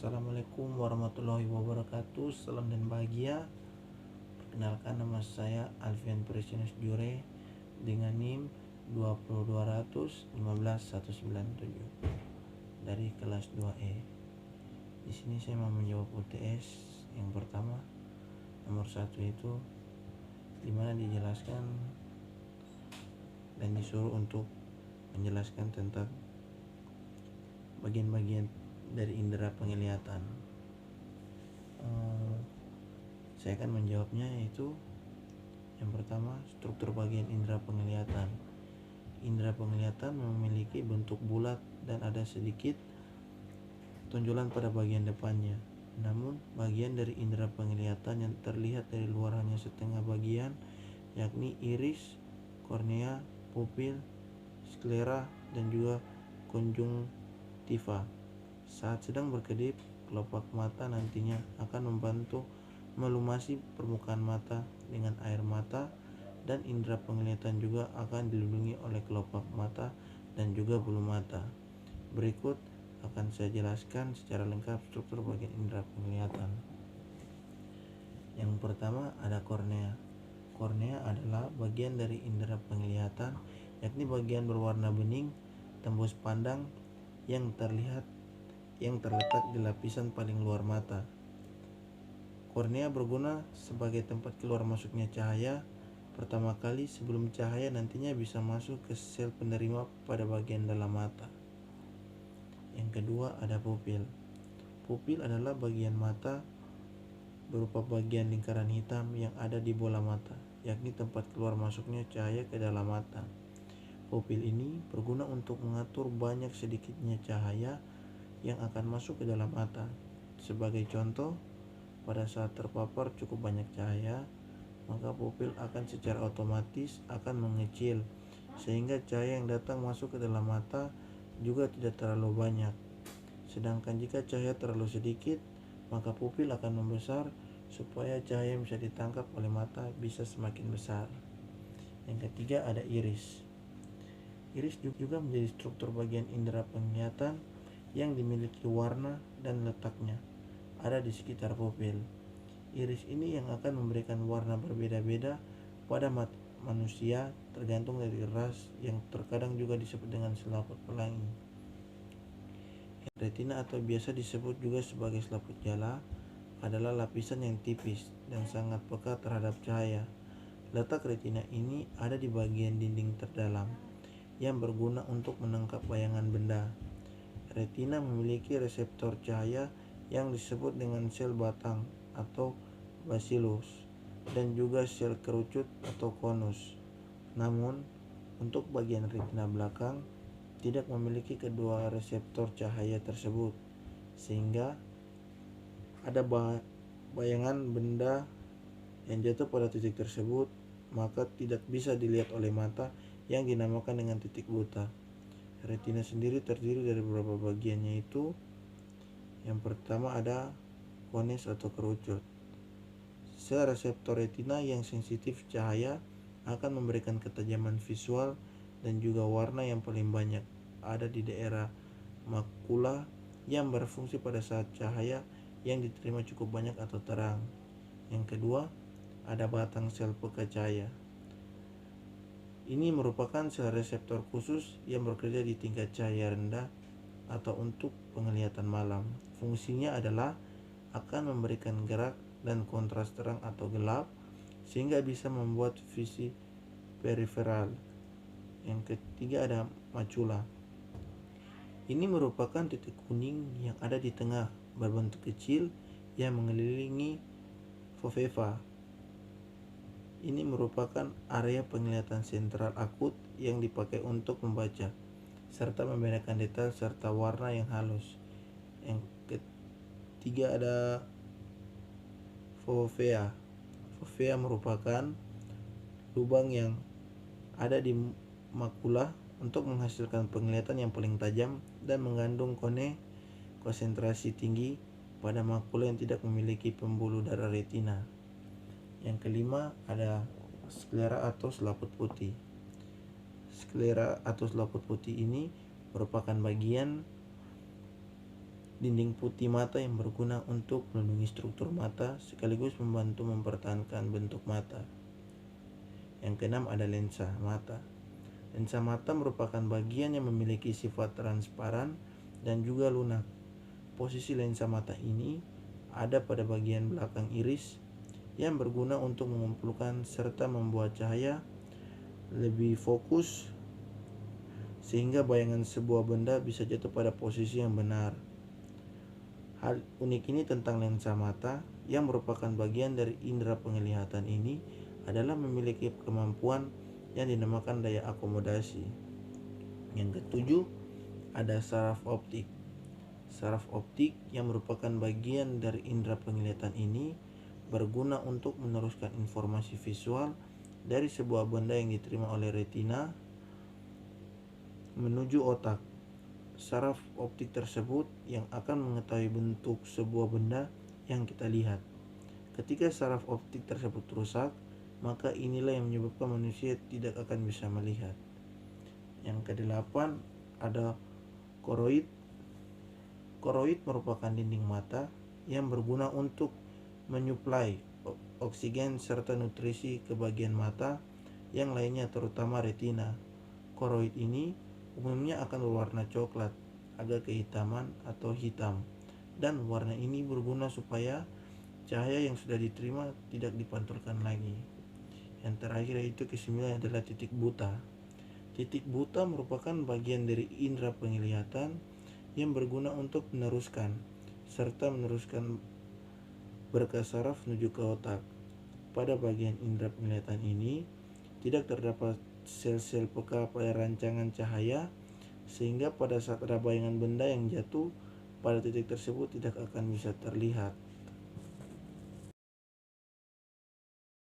Assalamualaikum warahmatullahi wabarakatuh. Salam dan bahagia. Perkenalkan, nama saya Alfian Presianus Jure dengan NIM 20200 15197 dari kelas 2E. Di sini saya mau menjawab UTS yang pertama, nomor 1, itu dimana dijelaskan dan disuruh untuk menjelaskan tentang bagian-bagian dari indera penglihatan. Saya akan menjawabnya, yaitu yang pertama, struktur bagian indera penglihatan. Indera penglihatan memiliki bentuk bulat dan ada sedikit tonjolan pada bagian depannya. Namun bagian dari indera penglihatan yang terlihat dari luar hanya setengah bagian, yakni iris, kornea, pupil, sklera, dan juga konjungtiva. Saat sedang berkedip, kelopak mata nantinya akan membantu melumasi permukaan mata dengan air mata, dan indera penglihatan juga akan dilindungi oleh kelopak mata dan juga bulu mata. Berikut akan saya jelaskan secara lengkap struktur bagian indera penglihatan. Yang pertama ada kornea. Kornea adalah bagian dari indera penglihatan, yakni bagian berwarna bening tembus pandang yang terletak di lapisan paling luar mata. Kornea berguna sebagai tempat keluar masuknya cahaya pertama kali sebelum cahaya nantinya bisa masuk ke sel penerima pada bagian dalam mata. Yang kedua ada pupil. Pupil adalah bagian mata berupa bagian lingkaran hitam yang ada di bola mata, yakni tempat keluar masuknya cahaya ke dalam mata. Pupil ini berguna untuk mengatur banyak sedikitnya cahaya yang akan masuk ke dalam mata. Sebagai contoh, pada saat terpapar cukup banyak cahaya, maka pupil akan secara otomatis akan mengecil sehingga cahaya yang datang masuk ke dalam mata juga tidak terlalu banyak. Sedangkan jika cahaya terlalu sedikit, maka pupil akan membesar supaya cahaya yang bisa ditangkap oleh mata bisa semakin besar. Yang ketiga ada iris. Iris juga menjadi struktur bagian indera penglihatan yang dimiliki warna dan letaknya ada di sekitar pupil. Iris ini yang akan memberikan warna berbeda-beda pada manusia tergantung dari ras, yang terkadang juga disebut dengan selaput pelangi. Retina, atau biasa disebut juga sebagai selaput jala, adalah lapisan yang tipis dan sangat peka terhadap cahaya. Letak retina ini ada di bagian dinding terdalam yang berguna untuk menangkap bayangan benda. Retina memiliki reseptor cahaya yang disebut dengan sel batang atau basilos dan juga sel kerucut atau konus. Namun, untuk bagian retina belakang tidak memiliki kedua reseptor cahaya tersebut, sehingga ada bayangan benda yang jatuh pada titik tersebut maka tidak bisa dilihat oleh mata, yang dinamakan dengan titik buta. Retina sendiri terdiri dari beberapa bagian, yaitu yang pertama ada kones atau kerucut. Sel reseptor retina yang sensitif cahaya akan memberikan ketajaman visual dan juga warna yang paling banyak ada di daerah makula yang berfungsi pada saat cahaya yang diterima cukup banyak atau terang. Yang kedua ada batang sel peka cahaya. Ini merupakan sel reseptor khusus yang bekerja di tingkat cahaya rendah atau untuk penglihatan malam. Fungsinya adalah akan memberikan gerak dan kontras terang atau gelap sehingga bisa membuat visi periferal. Yang ketiga ada macula. Ini merupakan titik kuning yang ada di tengah berbentuk kecil yang mengelilingi fovea. Ini merupakan area penglihatan sentral akut yang dipakai untuk membaca serta membedakan detail serta warna yang halus. Yang ketiga ada fovea. Fovea merupakan lubang yang ada di makula untuk menghasilkan penglihatan yang paling tajam dan mengandung konsentrasi tinggi pada makula yang tidak memiliki pembuluh darah retina. Yang kelima ada sklera atau selaput putih. Sklera atau selaput putih ini merupakan bagian dinding putih mata yang berguna untuk melindungi struktur mata sekaligus membantu mempertahankan bentuk mata. Yang keenam ada lensa mata. Lensa mata merupakan bagian yang memiliki sifat transparan dan juga lunak. Posisi lensa mata ini ada pada bagian belakang iris yang berguna untuk mengumpulkan serta membuat cahaya lebih fokus sehingga bayangan sebuah benda bisa jatuh pada posisi yang benar. Hal unik ini tentang lensa mata yang merupakan bagian dari indera penglihatan ini adalah memiliki kemampuan yang dinamakan daya akomodasi. Yang ketujuh, ada saraf optik. Saraf optik yang merupakan bagian dari indera penglihatan ini berguna untuk meneruskan informasi visual dari sebuah benda yang diterima oleh retina menuju otak. Saraf optik tersebut yang akan mengetahui bentuk sebuah benda yang kita lihat. Ketika saraf optik tersebut rusak, maka inilah yang menyebabkan manusia tidak akan bisa melihat. Yang kedelapan ada koroid. Koroid merupakan dinding mata yang berguna untuk menyuplai oksigen serta nutrisi ke bagian mata yang lainnya terutama retina. Koroid ini umumnya akan berwarna coklat, agak kehitaman atau hitam, dan warna ini berguna supaya cahaya yang sudah diterima tidak dipantulkan lagi. Yang terakhir yaitu kesembilan adalah titik buta. Titik buta merupakan bagian dari indera penglihatan yang berguna untuk meneruskan berkas saraf menuju ke otak. Pada bagian indera penglihatan ini tidak terdapat sel-sel peka pada rancangan cahaya, sehingga pada saat ada bayangan benda yang jatuh pada titik tersebut tidak akan bisa terlihat.